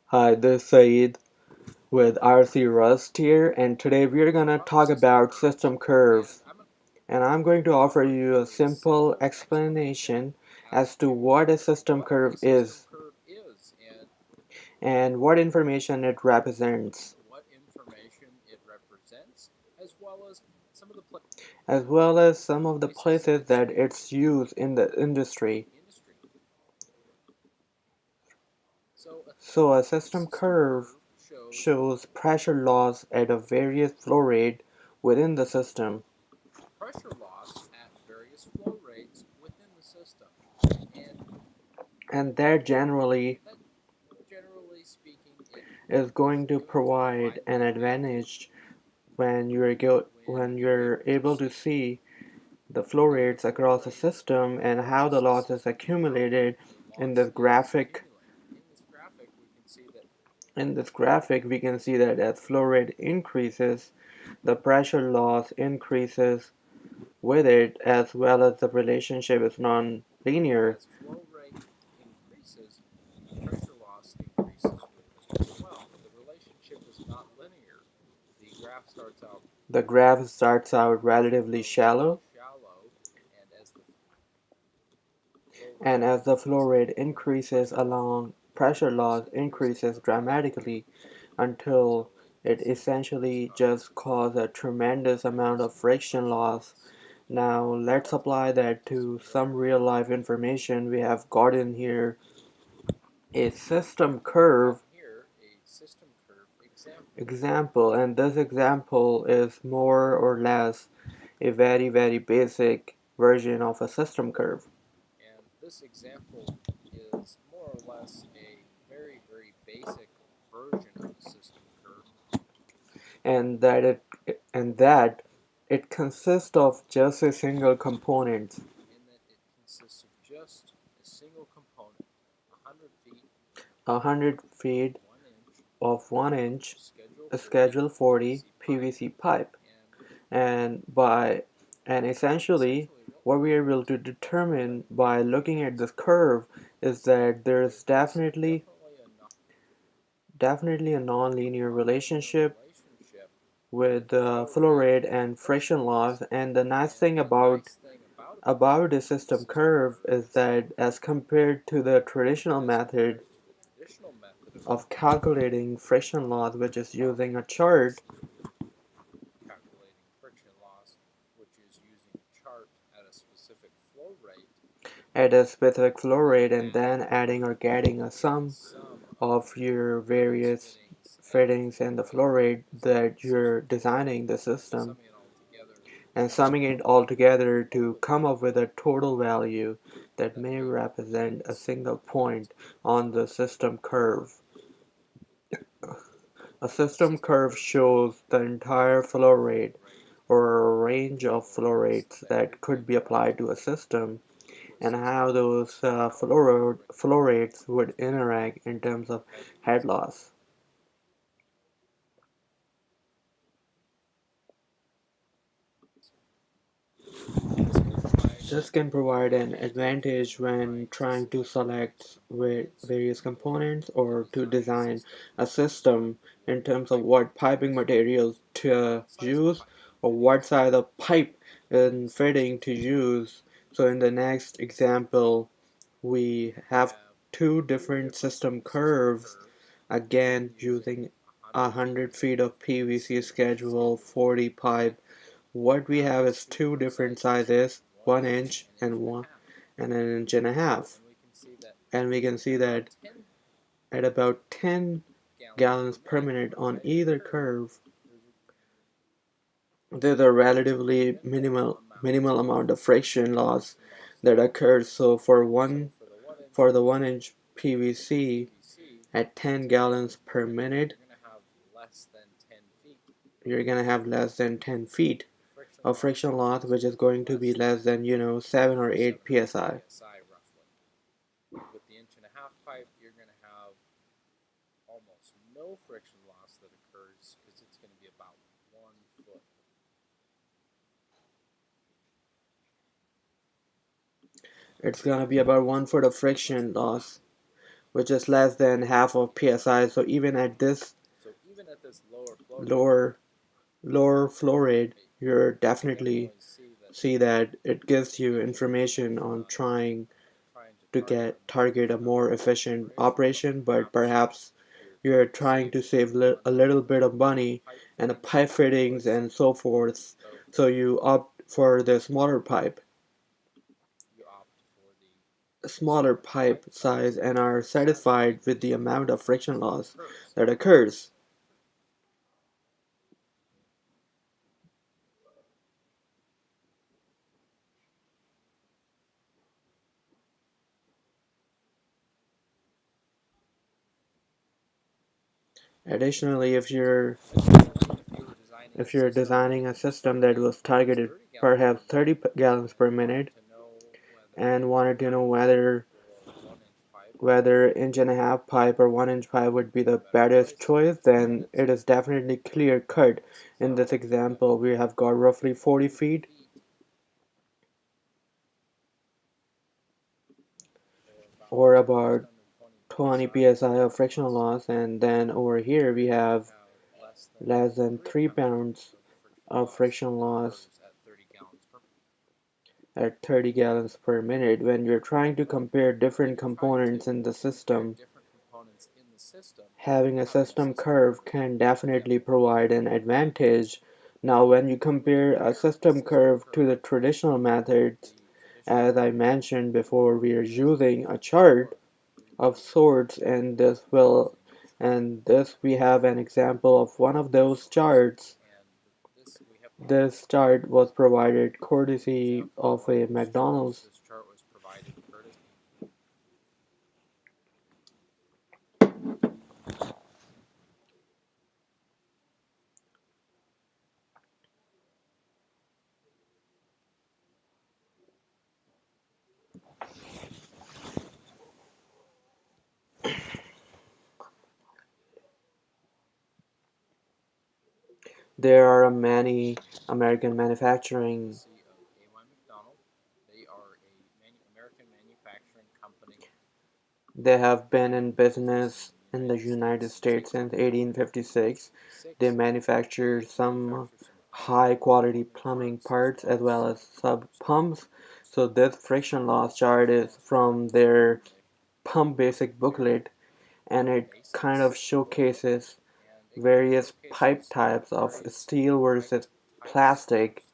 Hi, this is Saeed with RC Rust here, and today we're gonna talk about system curves. And I'm going to offer you a simple explanation as to what a system curve is and what information it represents, as well as some of the places that it's used in the industry. So a system curve shows pressure loss at a various flow rate within the system. And that generally is going to provide an advantage when you're able to see the flow rates across the system and how the loss is accumulated in this graphic. In this graphic, we can see that as flow rate increases, the pressure loss increases with it, as well as the relationship is non-linear. The graph starts out relatively shallow, and as the flow rate increases along, pressure loss increases dramatically until it essentially just causes a tremendous amount of friction loss. Now let's apply that to some real life information we have gotten here. A system curve example, and this example is more or less a very basic version of a system curve. And that it consists of just a single component, 100 feet of 1 inch schedule 40 PVC pipe. And by and essentially what we are able to determine by looking at this curve is that there's definitely a nonlinear relationship with flow rate and friction loss. And the nice thing about the system curve is that as compared to the traditional method of calculating friction loss, which is using a chart at a specific flow rate and then adding or getting a sum of your various fittings and the flow rate that you're designing the system, and summing it all together to come up with a total value that may represent a single point on the system curve. A system curve shows the entire flow rate or a range of flow rates that could be applied to a system and how those flow rates would interact in terms of head loss. This can provide an advantage when trying to select various components or to design a system in terms of what piping materials to use or what size of pipe and fitting to use. So in the next example, we have two different system curves, again using 100 feet of PVC schedule 40 pipe. What we have is two different sizes, 1 inch and an inch and a half. And we can see that at about 10 gallons per minute on either curve, there's a relatively minimal amount of friction loss that occurs. So for the 1 inch PVC at 10 gallons per minute, you're gonna have less than 10 feet of friction loss, which is going to be less than 7 or 8 psi. It's gonna be about 1 foot of friction loss, which is less than half of psi. So even at this lower lower flow rate, you're definitely see that it gives you information on trying to get target a more efficient operation, but perhaps you're trying to save a little bit of money and the pipe fittings and so forth, so you opt for the smaller pipe size and are satisfied with the amount of friction loss that occurs. Additionally, if you're designing a system that was targeted perhaps 30 gallons per minute and wanted to know whether inch and a half pipe or 1 inch pipe would be the better choice, then it is definitely clear cut. In this example, we have got roughly 40 feet or about 20 psi of frictional loss, and then over here we have less than 3 pounds of friction loss at 30 gallons per minute. When you're trying to compare different components in the system, having a system curve can definitely provide an advantage. Now, when you compare a system curve to the traditional methods, as I mentioned before, we are using a chart of sorts, and this we have an example of one of those charts. This chart was provided courtesy of a McDonald's. There are many American manufacturing. They have been in business in the United States since 1856. They manufacture some high quality plumbing parts as well as sub pumps. So this friction loss chart is from their pump basic booklet, and it kind of showcases various pipe types of steel versus plastic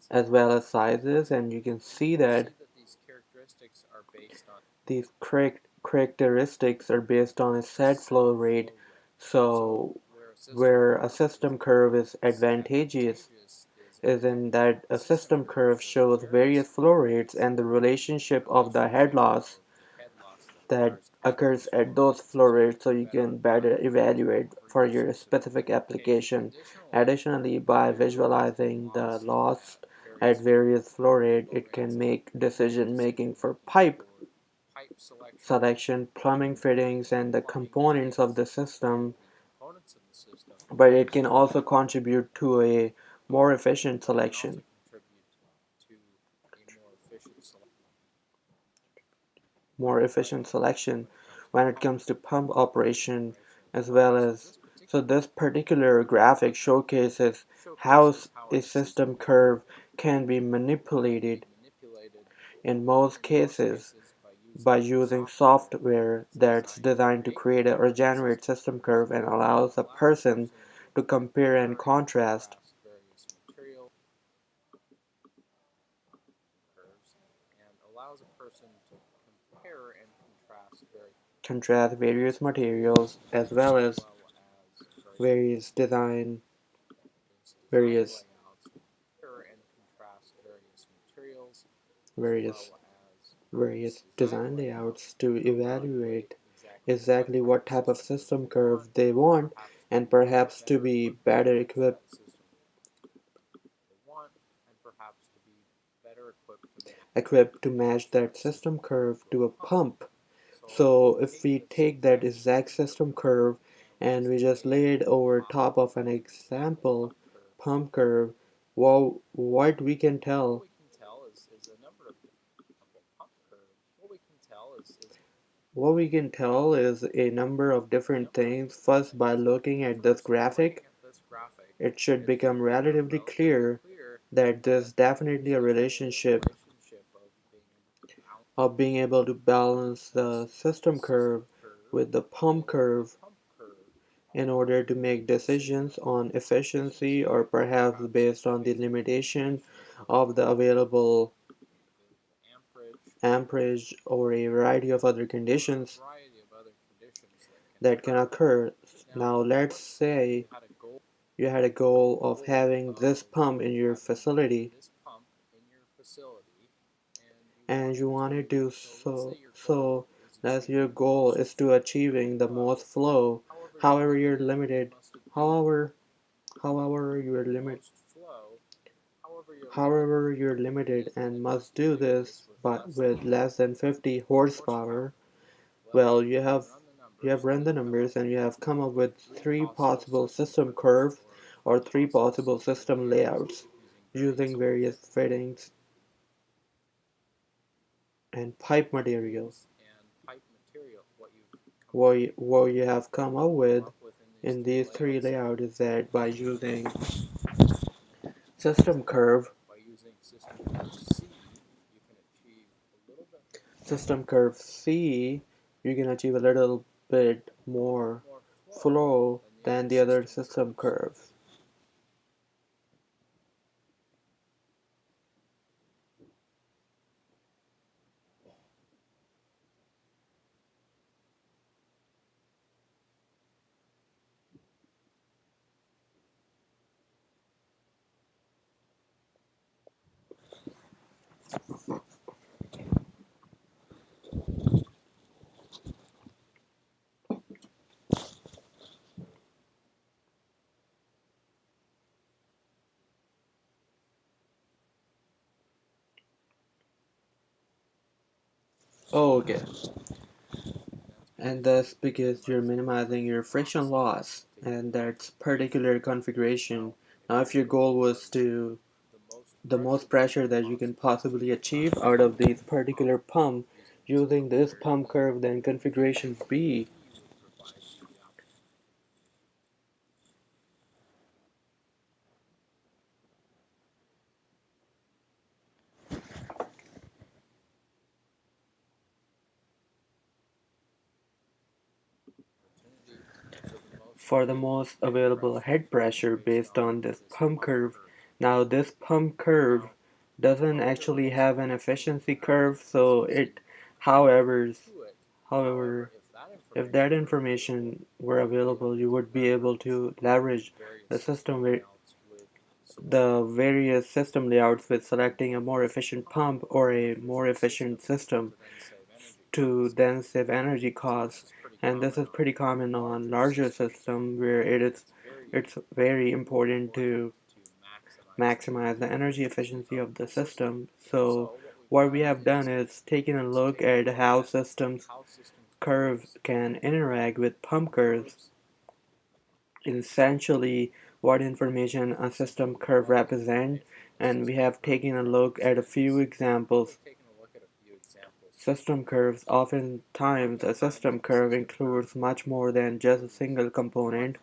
as well as sizes, and you can see that these characteristics are based on a set flow rate. So where a system curve is advantageous is in that a system curve shows various flow rates and the relationship of the head loss that occurs at those flow rates, so you can better evaluate for your specific application. Additionally, by visualizing the loss at various flow rate, it can make decision making for pipe selection, plumbing fittings, and the components of the system, but it can also contribute to a more efficient selection. More efficient selection when it comes to pump operation as well as, so this particular graphic showcases how a system curve can be manipulated in most cases by using software that's designed to create or generate system curve and allows a person to compare and contrast various materials as well as various design various various various design layouts to evaluate exactly what type of system curve they want and perhaps to be better equipped to match that system curve to a pump. So if we take that exact system curve and we just lay it over top of an example pump curve, well, what we can tell What we can tell is a number of different things. First, by looking at this graphic, it should become relatively clear that there's definitely a relationship of being able to balance the system curve with the pump curve in order to make decisions on efficiency, or perhaps based on the limitation of the available amperage or a variety of other conditions that can occur. Now, let's say you had a goal of having this pump in your facility and you wanted to so that's your goal is to achieving the most flow. However, you're limited. However, however you're limit However, you're limited and must do this but with less than 50 horsepower. Well, you have run the numbers and you have come up with three possible system curves or three possible system layouts using various fittings and pipe materials. What you have come up with in these three layouts is that by using system curve system curve C, you can achieve a little bit more flow than the other system curves. Oh, okay. And thus because you're minimizing your friction loss, and that's particular configuration. Now, if your goal was to the most pressure that you can possibly achieve out of these particular pump using this pump curve, then configuration B for the most available head pressure based on this pump curve. Now, this pump curve doesn't actually have an efficiency curve, so however, however, if that information were available, you would be able to leverage the the various system layouts with selecting a more efficient pump or a more efficient system to then save energy costs. And this is pretty common on larger systems where it's very important to maximize the energy efficiency of the system. So what we have done is taken a look at how systems curves can interact with pump curves, essentially what information a system curve represents, and we have taken a look at a few examples. System curves. Oftentimes, a system curve includes much more than just a single component,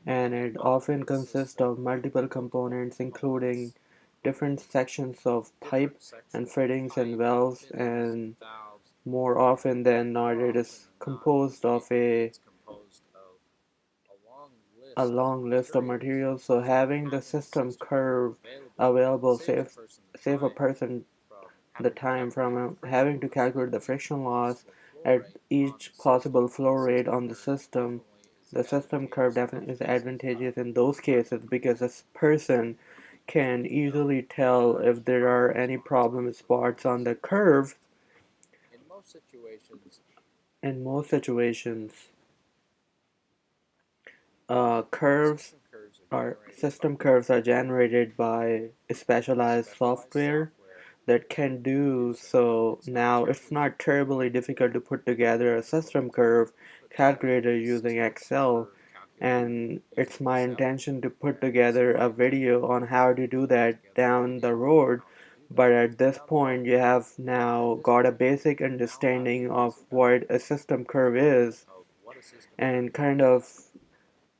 and it often consists of multiple components, including different sections of pipe and fittings and valves, and more often than not, it is composed of a long list of materials. So having the system curve available save a person the time from having to calculate the friction loss at each possible flow rate on the system. The system curve definitely is advantageous in those cases because a person can easily tell if there are any problem spots on the curve. In most situations, curves system curves are generated by specialized software that can do so. Now, it's not terribly difficult to put together a system curve calculator using Excel, and it's my intention to put together a video on how to do that down the road. but at this point you have now got a basic understanding of what a system curve is and kind of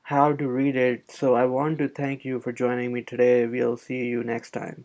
how to read it. So I want to thank you for joining me today. We'll see you next time.